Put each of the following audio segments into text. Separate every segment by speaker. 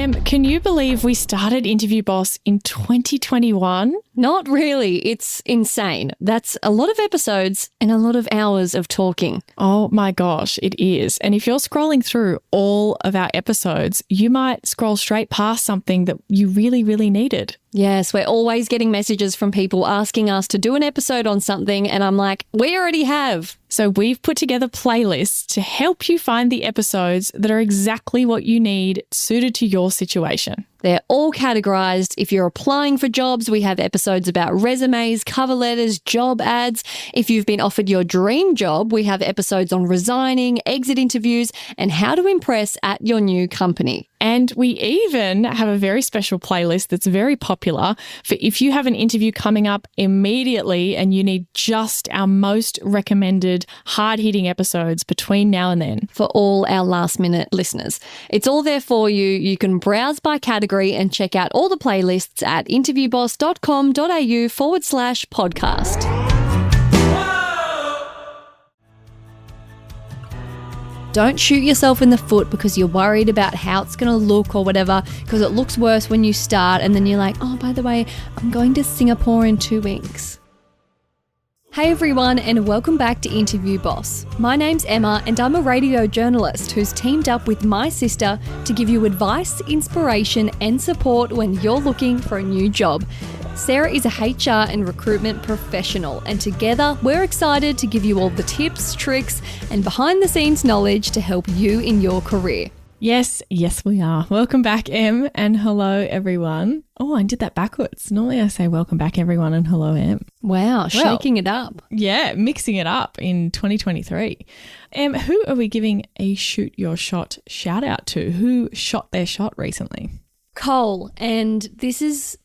Speaker 1: Can you believe we started Interview Boss in 2021?
Speaker 2: Not really. It's insane. That's a lot of episodes and a lot of hours of talking.
Speaker 1: Oh my gosh, it is. And if you're scrolling through all of our episodes, you might scroll straight past something that you really, really needed.
Speaker 2: Yes, we're always getting messages from people asking us to do an episode on something, and I'm like, we already have.
Speaker 1: So we've put together playlists to help you find the episodes that are exactly what you need, suited to your situation.
Speaker 2: They're all categorized. If you're applying for jobs, we have episodes about resumes, cover letters, job ads. If you've been offered your dream job, we have episodes on resigning, exit interviews, and how to impress at your new company.
Speaker 1: And we even have a very special playlist that's very popular for if you have an interview coming up immediately and you need just our most recommended hard-hitting episodes between now and then.
Speaker 2: For all our last-minute listeners. It's all there for you. You can browse by category and check out all the playlists at interviewboss.com.au/podcast. Don't shoot yourself in the foot because you're worried about how it's going to look or whatever, because it looks worse when you start and then you're like, oh, by the way, I'm going to Singapore in 2 weeks. Hey everyone, and welcome back to Interview Boss. My name's Emma and I'm a radio journalist who's teamed up with my sister to give you advice, inspiration and support when you're looking for a new job. Sarah is a HR and recruitment professional, and together we're excited to give you all the tips, tricks and behind the scenes knowledge to help you in your career.
Speaker 1: Yes, we are. Welcome back, Em, and hello, everyone. Oh, I did that backwards. Normally I say welcome back, everyone, and hello, Em.
Speaker 2: Wow, shaking it up.
Speaker 1: Yeah, mixing it up in 2023. Em, who are we giving a shoot your shot shout out to? Who shot their shot recently?
Speaker 2: Cole, and this is...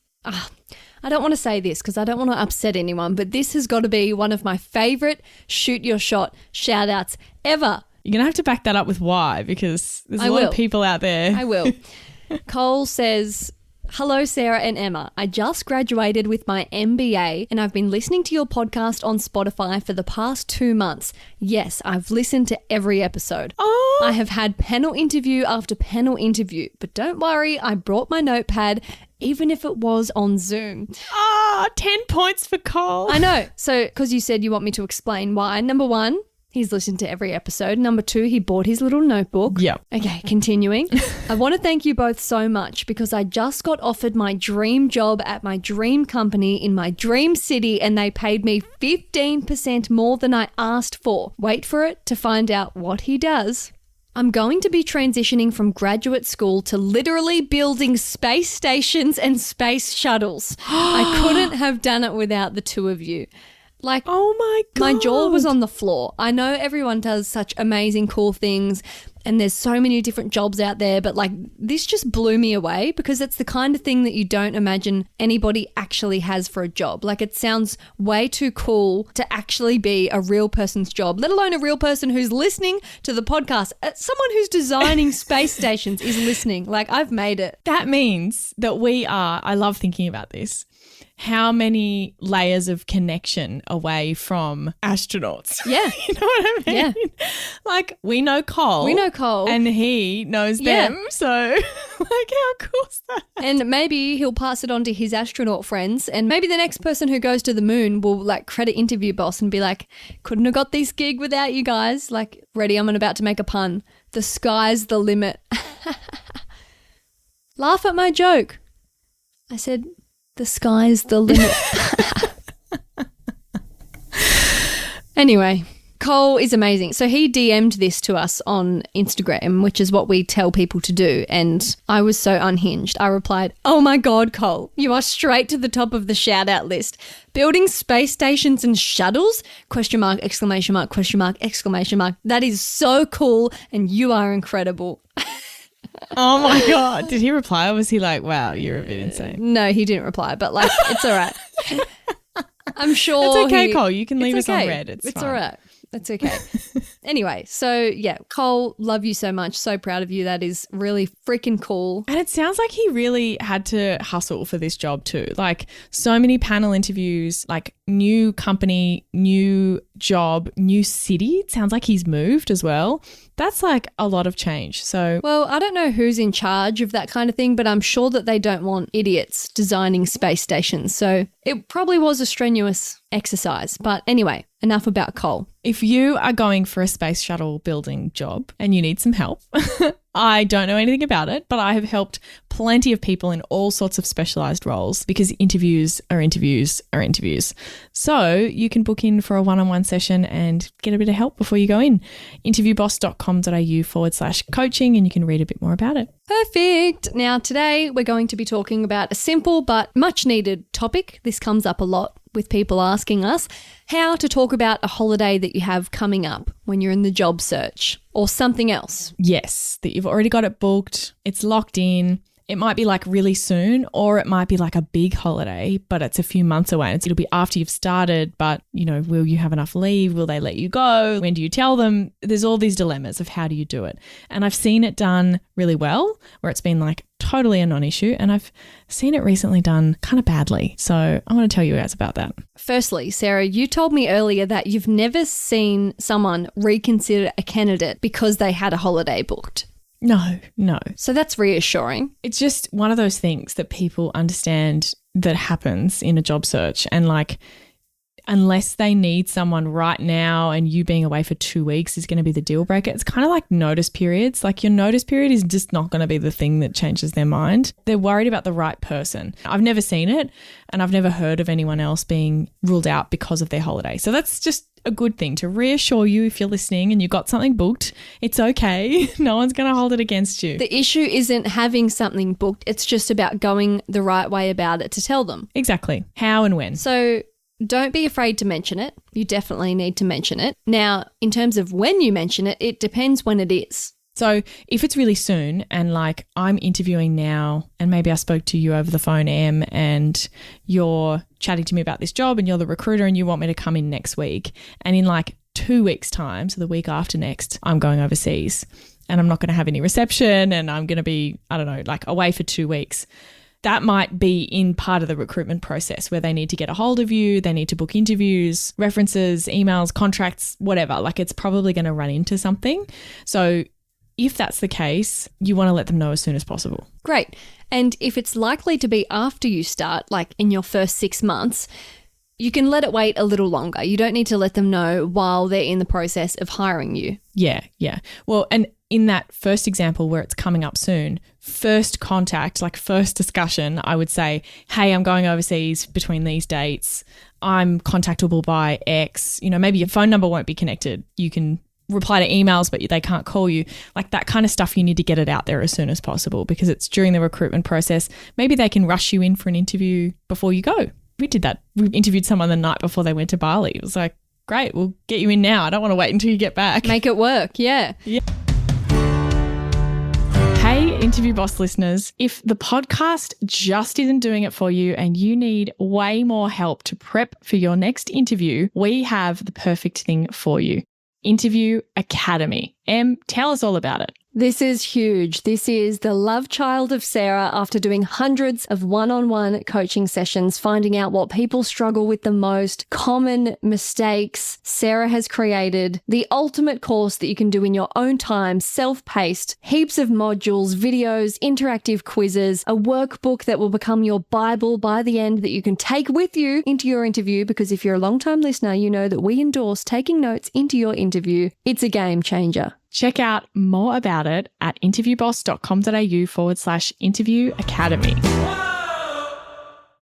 Speaker 2: I don't want to say this because I don't want to upset anyone, but this has got to be one of my favourite shoot your shot shout outs ever.
Speaker 1: You're going to have to back that up with why, because there's a lot of people out there.
Speaker 2: I will. Cole says, hello, Sarah and Emma. I just graduated with my MBA and I've been listening to your podcast on Spotify for the past 2 months. Yes, I've listened to every episode.
Speaker 1: Oh.
Speaker 2: I have had panel interview after panel interview, but don't worry, I brought my notepad, even if it was on Zoom.
Speaker 1: 10 points for Cole.
Speaker 2: I know. So, because you said you want me to explain why. Number 1, he's listened to every episode. Number 2, he bought his little notebook.
Speaker 1: Yeah.
Speaker 2: Okay, continuing. I want to thank you both so much because I just got offered my dream job at my dream company in my dream city and they paid me 15% more than I asked for. Wait for it to find out what he does. I'm going to be transitioning from graduate school to literally building space stations and space shuttles. I couldn't have done it without the two of you. Like,
Speaker 1: oh my God.
Speaker 2: My jaw was on the floor. I know everyone does such amazing, cool things and there's so many different jobs out there, but like this just blew me away because it's the kind of thing that you don't imagine anybody actually has for a job. Like it sounds way too cool to actually be a real person's job, let alone a real person who's listening to the podcast. Someone who's designing space stations is listening. Like I've made it.
Speaker 1: That means that we are, I love thinking about this, how many layers of connection away from astronauts.
Speaker 2: Yeah.
Speaker 1: You know what I mean?
Speaker 2: Yeah.
Speaker 1: Like we know Cole. And he knows them. So like how cool is that?
Speaker 2: And maybe he'll pass it on to his astronaut friends and maybe the next person who goes to the moon will like credit Interview Boss and be like, couldn't have got this gig without you guys. Like, ready, I'm about to make a pun. The sky's the limit. Laugh at my joke. I said, the sky's the limit. Anyway, Cole is amazing. So he DM'd this to us on Instagram, which is what we tell people to do. And I was so unhinged. I replied, oh my God, Cole, you are straight to the top of the shout out list. Building space stations and shuttles? ? Exclamation mark, question mark, exclamation mark. That is so cool and you are incredible.
Speaker 1: Oh my God. Did he reply or was he like, wow, you're a bit insane?
Speaker 2: No, he didn't reply, but like, it's all right. I'm sure
Speaker 1: it's okay, Cole. You can leave us on red. It's fine.
Speaker 2: All right. That's okay. Anyway, so yeah, Cole, love you so much. So proud of you. That is really freaking cool.
Speaker 1: And it sounds like he really had to hustle for this job too. Like so many panel interviews, like new company, new job, new city. It sounds like he's moved as well. That's like a lot of change. So,
Speaker 2: well, I don't know who's in charge of that kind of thing, but I'm sure that they don't want idiots designing space stations. So it probably was a strenuous exercise. But anyway, enough about Cole.
Speaker 1: If you are going for a space shuttle building job and you need some help, I don't know anything about it, but I have helped plenty of people in all sorts of specialized roles because interviews are interviews are interviews. So you can book in for a one-on-one session and get a bit of help before you go in. interviewboss.com.au/coaching and you can read a bit more about it.
Speaker 2: Perfect. Now, today we're going to be talking about a simple but much needed topic. This comes up a lot with people asking us how to talk about a holiday that you have coming up when you're in the job search or something else.
Speaker 1: Yes, that you've already got it booked, it's locked in. It might be like really soon or it might be like a big holiday, but it's a few months away. And it'll be after you've started, but you know, will you have enough leave? Will they let you go? When do you tell them? There's all these dilemmas of how do you do it? And I've seen it done really well where it's been like totally a non-issue. And I've seen it recently done kind of badly. So I want to tell you guys about that.
Speaker 2: Firstly, Sarah, you told me earlier that you've never seen someone reconsider a candidate because they had a holiday booked.
Speaker 1: No.
Speaker 2: So that's reassuring.
Speaker 1: It's just one of those things that people understand that happens in a job search. And like, unless they need someone right now and you being away for 2 weeks is going to be the deal breaker. It's kind of like notice periods. Like your notice period is just not going to be the thing that changes their mind. They're worried about the right person. I've never seen it and I've never heard of anyone else being ruled out because of their holiday. So that's just a good thing to reassure you if you're listening and you've got something booked. It's okay. No one's going to hold it against you.
Speaker 2: The issue isn't having something booked. It's just about going the right way about it to tell them.
Speaker 1: Exactly. How and when.
Speaker 2: So don't be afraid to mention it. You definitely need to mention it. Now, in terms of when you mention it, it depends when it is.
Speaker 1: So if it's really soon and like I'm interviewing now and maybe I spoke to you over the phone, Em, and you're chatting to me about this job and you're the recruiter and you want me to come in next week and in like 2 weeks' time, so the week after next, I'm going overseas and I'm not going to have any reception and I'm going to be, I don't know, like away for 2 weeks. That might be in part of the recruitment process where they need to get a hold of you, they need to book interviews, references, emails, contracts, whatever. Like it's probably going to run into something. So if that's the case, you want to let them know as soon as possible.
Speaker 2: Great. And if it's likely to be after you start, like in your first 6 months, you can let it wait a little longer. You don't need to let them know while they're in the process of hiring you.
Speaker 1: Yeah. Well, and in that first example where it's coming up soon, first contact, like first discussion, I would say, hey, I'm going overseas between these dates. I'm contactable by X. You know, maybe your phone number won't be connected. You can reply to emails, but they can't call you. Like that kind of stuff, you need to get it out there as soon as possible because it's during the recruitment process. Maybe they can rush you in for an interview before you go. We did that. We interviewed someone the night before they went to Bali. It was like, great, we'll get you in now. I don't want to wait until you get back.
Speaker 2: Make it work, yeah.
Speaker 1: Hey, Interview Boss listeners, if the podcast just isn't doing it for you and you need way more help to prep for your next interview, we have the perfect thing for you. Interview Academy. Em, tell us all about it.
Speaker 2: This is huge. This is the love child of Sarah after doing hundreds of one-on-one coaching sessions, finding out what people struggle with the most, common mistakes. Sarah has created the ultimate course that you can do in your own time, self-paced, heaps of modules, videos, interactive quizzes, a workbook that will become your Bible by the end that you can take with you into your interview, because if you're a long-time listener, you know that we endorse taking notes into your interview. It's a game changer.
Speaker 1: Check out more about it at interviewboss.com.au/interview academy.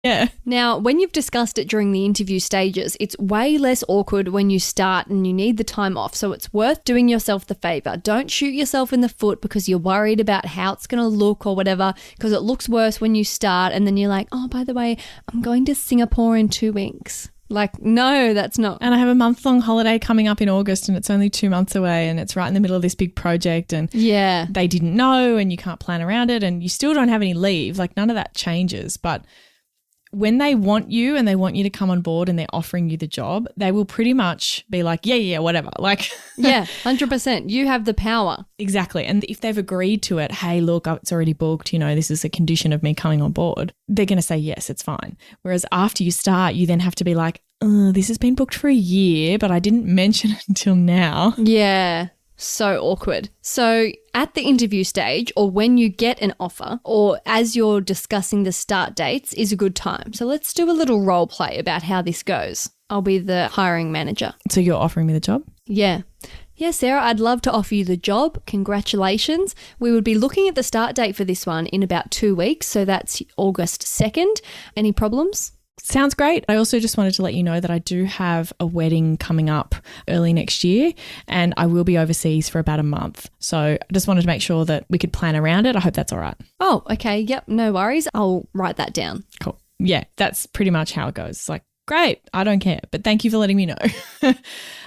Speaker 1: Yeah.
Speaker 2: Now, when you've discussed it during the interview stages, it's way less awkward when you start and you need the time off. So it's worth doing yourself the favor. Don't shoot yourself in the foot because you're worried about how it's going to look or whatever, because it looks worse when you start and then you're like, oh, by the way, I'm going to Singapore in 2 weeks. Like, no, that's not.
Speaker 1: And I have a month-long holiday coming up in August and it's only 2 months away and it's right in the middle of this big project and
Speaker 2: yeah,
Speaker 1: they didn't know and you can't plan around it and you still don't have any leave. Like none of that changes. But when they want you and they want you to come on board and they're offering you the job, they will pretty much be like, yeah, whatever. Like,
Speaker 2: yeah, 100%. You have the power.
Speaker 1: Exactly. And if they've agreed to it, hey, look, it's already booked, this is a condition of me coming on board, they're going to say, yes, it's fine. Whereas after you start, you then have to be like, this has been booked for a year, but I didn't mention it until now.
Speaker 2: Yeah. So awkward. So at the interview stage, or when you get an offer, or as you're discussing the start dates, is a good time. So let's do a little role play about how this goes. I'll be the hiring manager.
Speaker 1: So you're offering me the job?
Speaker 2: Yeah. Yeah, Sarah, I'd love to offer you the job. Congratulations. We would be looking at the start date for this one in about 2 weeks. So that's August 2nd. Any problems?
Speaker 1: Sounds great. I also just wanted to let you know that I do have a wedding coming up early next year and I will be overseas for about a month. So I just wanted to make sure that we could plan around it. I hope that's all right.
Speaker 2: Oh, okay. Yep. No worries. I'll write that down.
Speaker 1: Cool. Yeah, that's pretty much how it goes. It's like, great, I don't care, but thank you for letting me know.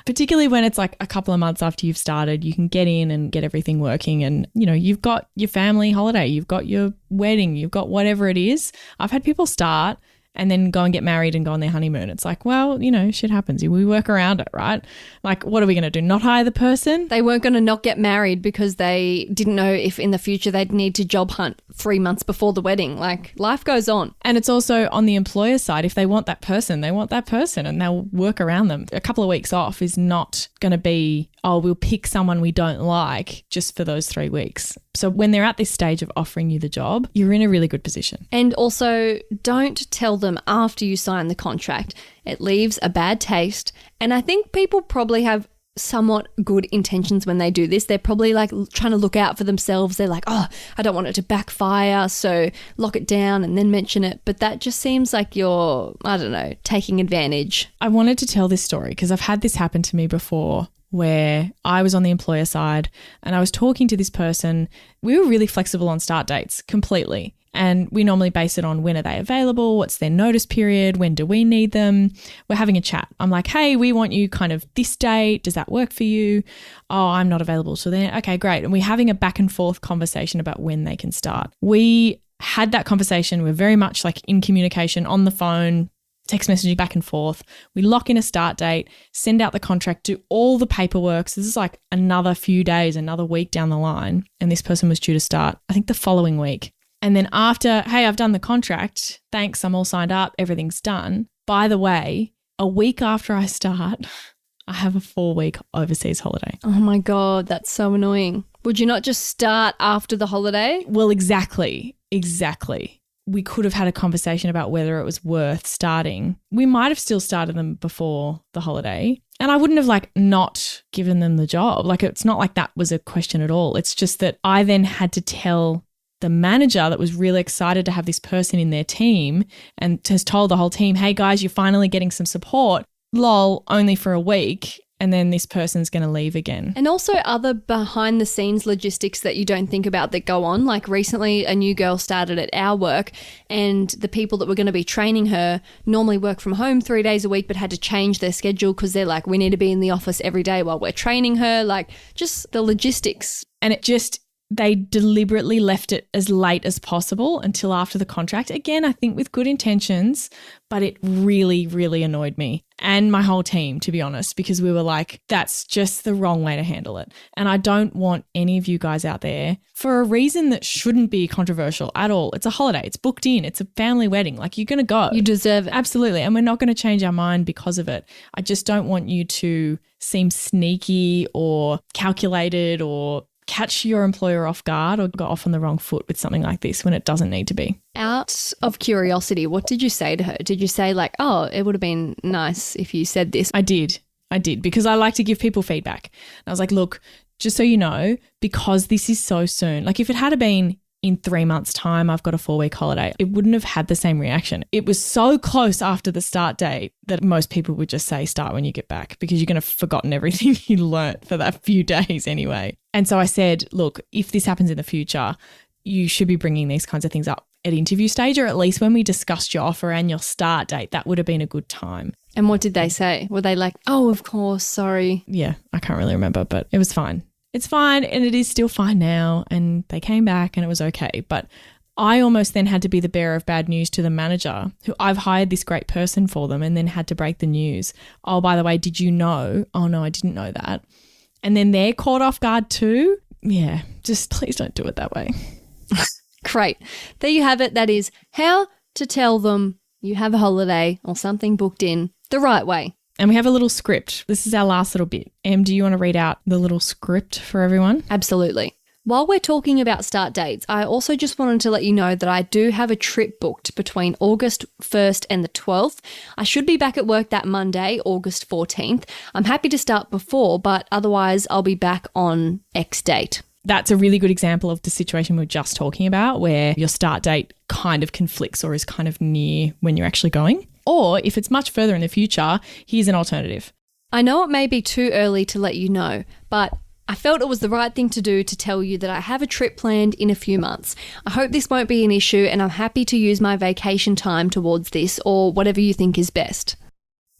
Speaker 1: Particularly when it's like a couple of months after you've started, you can get in and get everything working and, you've got your family holiday, you've got your wedding, you've got whatever it is. I've had people start and then go and get married and go on their honeymoon. It's like, well, shit happens. We work around it, right? Like, what are we going to do? Not hire the person?
Speaker 2: They weren't going to not get married because they didn't know if in the future they'd need to job hunt 3 months before the wedding. Like, life goes on.
Speaker 1: And it's also on the employer side. If they want that person, they want that person and they'll work around them. A couple of weeks off is not going to be, we'll pick someone we don't like just for those 3 weeks. So when they're at this stage of offering you the job, you're in a really good position.
Speaker 2: And also, don't tell them after you sign the contract. It leaves a bad taste. And I think people probably have somewhat good intentions when they do this. They're probably like trying to look out for themselves. They're like, I don't want it to backfire, so lock it down and then mention it. But that just seems like you're, taking advantage.
Speaker 1: I wanted to tell this story because I've had this happen to me before, where I was on the employer side and I was talking to this person. We were really flexible on start dates completely. And we normally base it on when are they available, what's their notice period, when do we need them. We're having a chat. I'm like, hey, we want you kind of this date. Does that work for you? Oh, I'm not available. So then, okay, great. And we're having a back and forth conversation about when they can start. We had that conversation. We're very much like in communication on the phone, text messaging back and forth. We lock in a start date, send out the contract, do all the paperwork. So this is like another few days, another week down the line. And this person was due to start, I think, the following week. And then after, hey, I've done the contract. Thanks, I'm all signed up. Everything's done. By the way, a week after I start, I have a 4-week overseas holiday.
Speaker 2: Oh my God, that's so annoying. Would you not just start after the holiday?
Speaker 1: Well, exactly. We could have had a conversation about whether it was worth starting. We might have still started them before the holiday. And I wouldn't have not given them the job. It's not like that was a question at all. It's just that I then had to tell the manager that was really excited to have this person in their team and has told the whole team, hey guys, you're finally getting some support. Lol, only for a week. And then this person's going to leave again.
Speaker 2: And also other behind the scenes logistics that you don't think about that go on. Like recently a new girl started at our work and the people that were going to be training her normally work from home 3 days a week but had to change their schedule because they're like, we need to be in the office every day while we're training her. Like just the logistics.
Speaker 1: And they deliberately left it as late as possible until after the contract. Again, I think with good intentions, but it really, really annoyed me and my whole team, to be honest, because we were like, that's just the wrong way to handle it. And I don't want any of you guys out there for a reason that shouldn't be controversial at all. It's a holiday. It's booked in. It's a family wedding. You're going to go.
Speaker 2: You deserve it.
Speaker 1: Absolutely. And we're not going to change our mind because of it. I just don't want you to seem sneaky or calculated or catch your employer off guard or go off on the wrong foot with something like this when it doesn't need to be.
Speaker 2: Out of curiosity, what did you say to her? Did you say it would have been nice if you said this?
Speaker 1: I did because I like to give people feedback. And I was like, look, just so you know, because this is so soon, if it had been in 3 months' time, I've got a 4-week holiday, it wouldn't have had the same reaction. It was so close after the start date that most people would just say start when you get back because you're going to have forgotten everything you learnt for that few days anyway. And so I said, look, if this happens in the future, you should be bringing these kinds of things up at interview stage, or at least when we discussed your offer and your start date, that would have been a good time.
Speaker 2: And what did they say? Were they like, oh, of course, sorry?
Speaker 1: Yeah, I can't really remember, but it was fine. It's fine and it is still fine now, and they came back and it was okay. But I almost then had to be the bearer of bad news to the manager, who I've hired this great person for them, and then had to break the news. Oh, by the way, did you know? Oh, no, I didn't know that. And then they're caught off guard too. Yeah, just please don't do it that way.
Speaker 2: Great. There you have it. That is how to tell them you have a holiday or something booked in the right way.
Speaker 1: And we have a little script. This is our last little bit. Em, do you want to read out the little script for everyone?
Speaker 2: Absolutely. While we're talking about start dates, I also just wanted to let you know that I do have a trip booked between August 1st and the 12th. I should be back at work that Monday, August 14th. I'm happy to start before, but otherwise I'll be back on X date.
Speaker 1: That's a really good example of the situation we were just talking about, where your start date kind of conflicts or is kind of near when you're actually going. Or if it's much further in the future, here's an alternative.
Speaker 2: I know it may be too early to let you know, but I felt it was the right thing to do to tell you that I have a trip planned in a few months. I hope this won't be an issue, and I'm happy to use my vacation time towards this or whatever you think is best.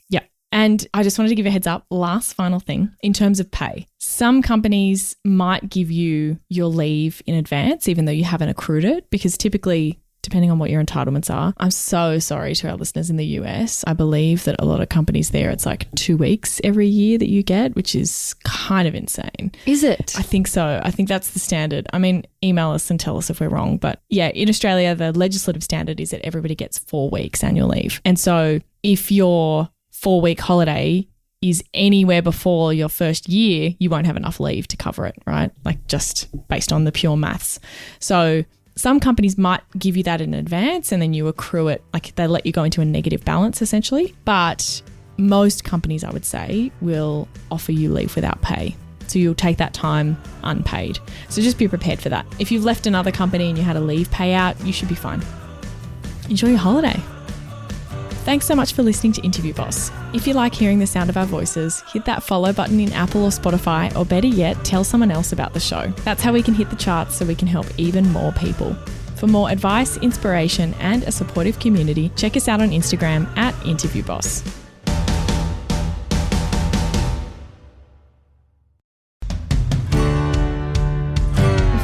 Speaker 1: Yeah. And I just wanted to give a heads up, last final thing, in terms of pay. Some companies might give you your leave in advance, even though you haven't accrued it, because typically, depending on what your entitlements are. I'm so sorry to our listeners in the US. I believe that a lot of companies there, it's like 2 weeks every year that you get, which is kind of insane.
Speaker 2: Is it?
Speaker 1: I think so. I think that's the standard. I mean, email us and tell us if we're wrong. But yeah, in Australia, the legislative standard is that everybody gets 4 weeks annual leave. And so if your 4-week holiday is anywhere before your first year, you won't have enough leave to cover it, right? Like just based on the pure maths. So some companies might give you that in advance and then you accrue it, like they let you go into a negative balance essentially. But most companies, I would say, will offer you leave without pay. So you'll take that time unpaid. So just be prepared for that. If you've left another company and you had a leave payout, you should be fine. Enjoy your holiday. Thanks so much for listening to Interview Boss. If you like hearing the sound of our voices, hit that follow button in Apple or Spotify, or better yet, tell someone else about the show. That's how we can hit the charts so we can help even more people. For more advice, inspiration, and a supportive community, check us out on Instagram at InterviewBoss.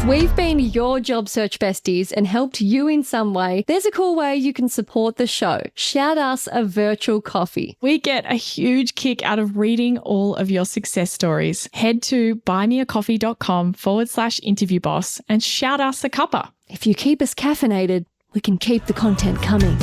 Speaker 2: We've been your job search besties and helped you in some way. There's a cool way you can support the show. Shout us a virtual coffee.
Speaker 1: We get a huge kick out of reading all of your success stories. Head to buymeacoffee.com/interviewboss and shout us a cuppa.
Speaker 2: If you keep us caffeinated, we can keep the content coming.